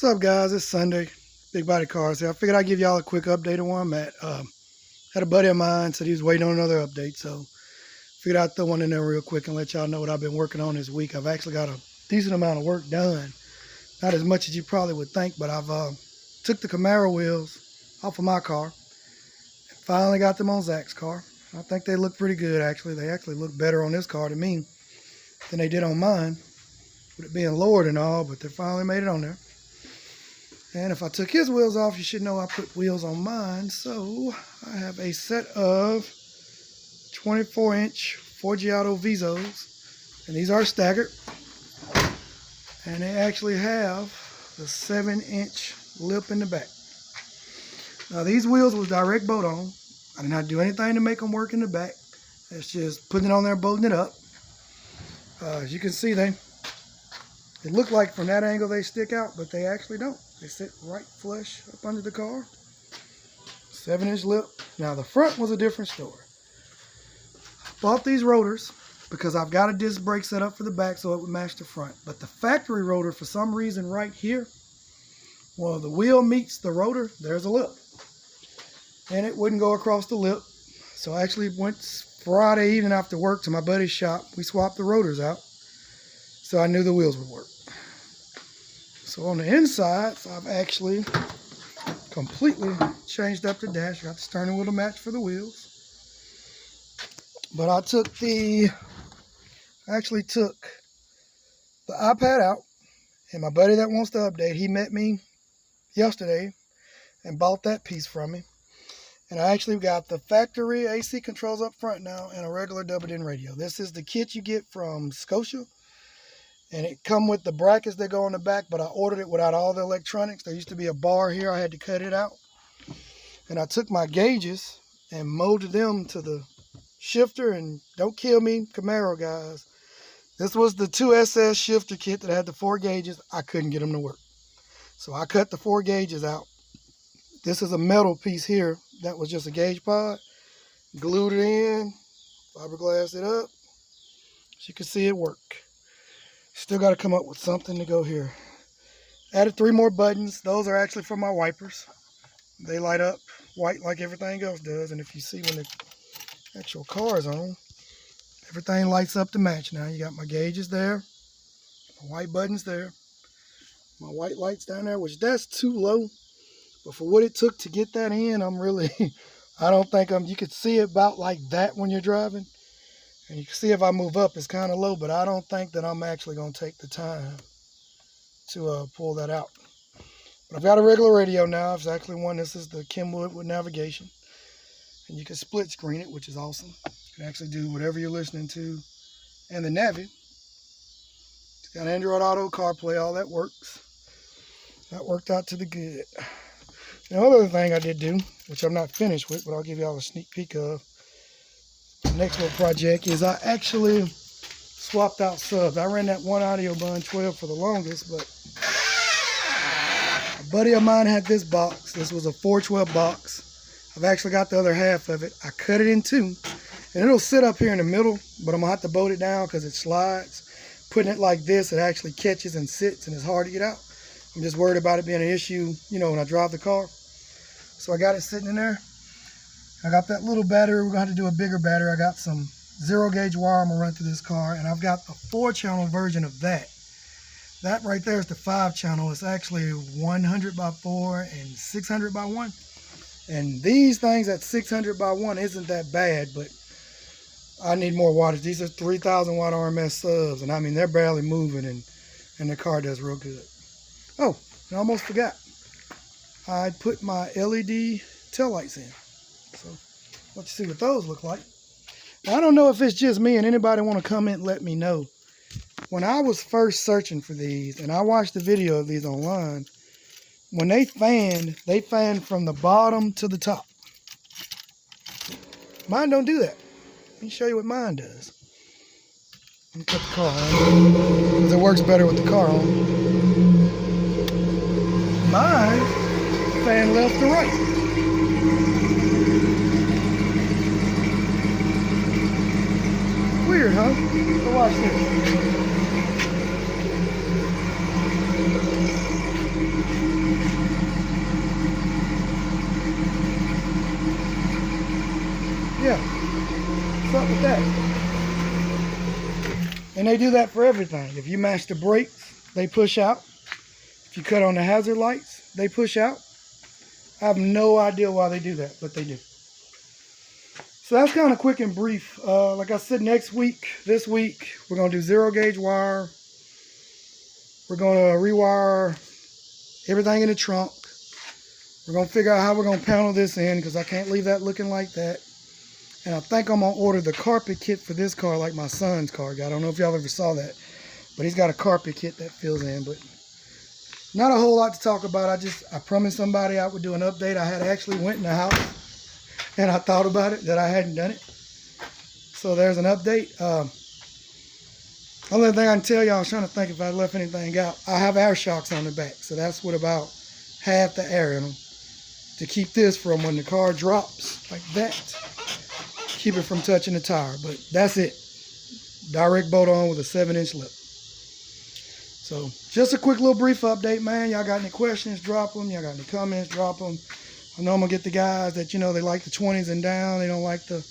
What's up, guys? It's Sunday. Big Body Cars here. I figured I'd give y'all a quick update on where I'm at. Had a buddy of mine said he was waiting on another update, so figured I'd throw one in there real quick and let y'all know what I've been working on this week. I've actually got a decent amount of work done. Not as much as you probably would think, but I've took the Camaro wheels off of my car and finally got them on Zach's car. I think they look pretty good, actually. They actually look better on this car to me than they did on mine, with it being lowered and all, but they finally made it on there. And if I took his wheels off, you should know I put wheels on mine. So I have a set of 24-inch Forgiato Vizos, and these are staggered. And they actually have the 7-inch lip in the back. Now these wheels was direct bolt on. I did not do anything to make them work in the back. It's just putting it on there, bolting it up. As you can see, it look like from that angle they stick out, but they actually don't. They sit right flush up under the car. 7-inch lip. Now the front was a different story. Bought these rotors because I've got a disc brake set up for the back so it would match the front. But the factory rotor, for some reason right here, well, the wheel meets the rotor, there's a lip. And it wouldn't go across the lip. So I actually went Friday evening after work to my buddy's shop. We swapped the rotors out, so I knew the wheels would work. So on the inside, I've actually completely changed up the dash. Got the steering wheel to match for the wheels. But I actually took the iPad out, and my buddy that wants to update, he met me yesterday and bought that piece from me. And I actually got the factory AC controls up front now and a regular double-din radio. This is the kit you get from Scotia. And it come with the brackets that go on the back, but I ordered it without all the electronics. There used to be a bar here. I had to cut it out. And I took my gauges and molded them to the shifter. And don't kill me, Camaro guys. This was the 2 SS shifter kit that had the 4 gauges. I couldn't get them to work. So I cut the 4 gauges out. This is a metal piece here. That was just a gauge pod. Glued it in. Fiberglassed it up. As you can see, it worked. Still got to come up with something to go here. Added 3 more buttons. Those are actually for my wipers. They light up white like everything else does. And if you see when the actual car is on, everything lights up to match now. You got my gauges there. My white buttons there. My white lights down there, which that's too low. But for what it took to get that in, I'm really, I don't think you could see it about like that when you're driving. And you can see if I move up, it's kind of low, but I don't think that I'm actually going to take the time to pull that out. But I've got a regular radio now. It's actually one. This is the Kenwood with navigation. And you can split screen it, which is awesome. You can actually do whatever you're listening to. And the Navi. It's got Android Auto, CarPlay, all that works. That worked out to the good. The other thing I did do, which I'm not finished with, but I'll give y'all a sneak peek of, the next little project is I actually swapped out subs. I ran that one Audio Bun 12 for the longest, but a buddy of mine had this box. This was a 412 box. I've actually got the other half of it. I cut it in 2, and it'll sit up here in the middle, but I'm going to have to bolt it down because it slides. Putting it like this, it actually catches and sits, and it's hard to get out. I'm just worried about it being an issue, you know, when I drive the car. So I got it sitting in there. I got that little battery. We're going to have to do a bigger battery. I got some 0-gauge wire I'm going to run through this car. And I've got the 4-channel version of that. That right there is the 5-channel. It's actually 100 by 4 and 600 by 1. And these things at 600 by 1 isn't that bad, but I need more wattage. These are 3,000 watt RMS subs. And I mean, they're barely moving, and the car does real good. Oh, I almost forgot. I put my LED taillights in. So let's see what those look like. Now, I don't know if it's just me and anybody want to comment and let me know. When I was first searching for these, and I watched the video of these online, when they fanned from the bottom to the top. Mine don't do that. Let me show you what mine does. Let me cut the car on, because it works better with the car on. Mine fan left to right. Weird, huh? So watch this. And they do that for everything. If you match the brakes, they push out. If you cut on the hazard lights, they push out. I have no idea why they do that, but they do. So that's kind of quick and brief. Like I said, this week, we're going to do 0 gauge wire. We're going to rewire everything in the trunk. We're going to figure out how we're going to panel this in, because I can't leave that looking like that. And I think I'm going to order the carpet kit for this car like my son's car got. I don't know if y'all ever saw that, but he's got a carpet kit that fills in. But not a whole lot to talk about. I promised somebody I would do an update. I had actually went in the house and I thought about it, that I hadn't done it. So there's an update. Only thing I can tell y'all, I was trying to think if I left anything out. I have air shocks on the back, so that's with about half the air in them, to keep this from, when the car drops like that, keep it from touching the tire. But that's it. Direct bolt on with a 7-inch lip. So just a quick little brief update, man. Y'all got any questions, drop them. Y'all got any comments, drop them. I know I'm going to get the guys that, you know, they like the 20s and down. They don't like the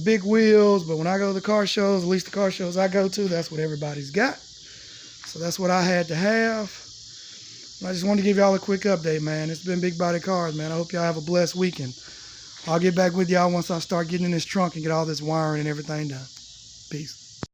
big wheels. But when I go to the car shows, at least the car shows I go to, that's what everybody's got. So that's what I had to have. And I just wanted to give y'all a quick update, man. It's been Big Body Cars, man. I hope y'all have a blessed weekend. I'll get back with y'all once I start getting in this trunk and get all this wiring and everything done. Peace.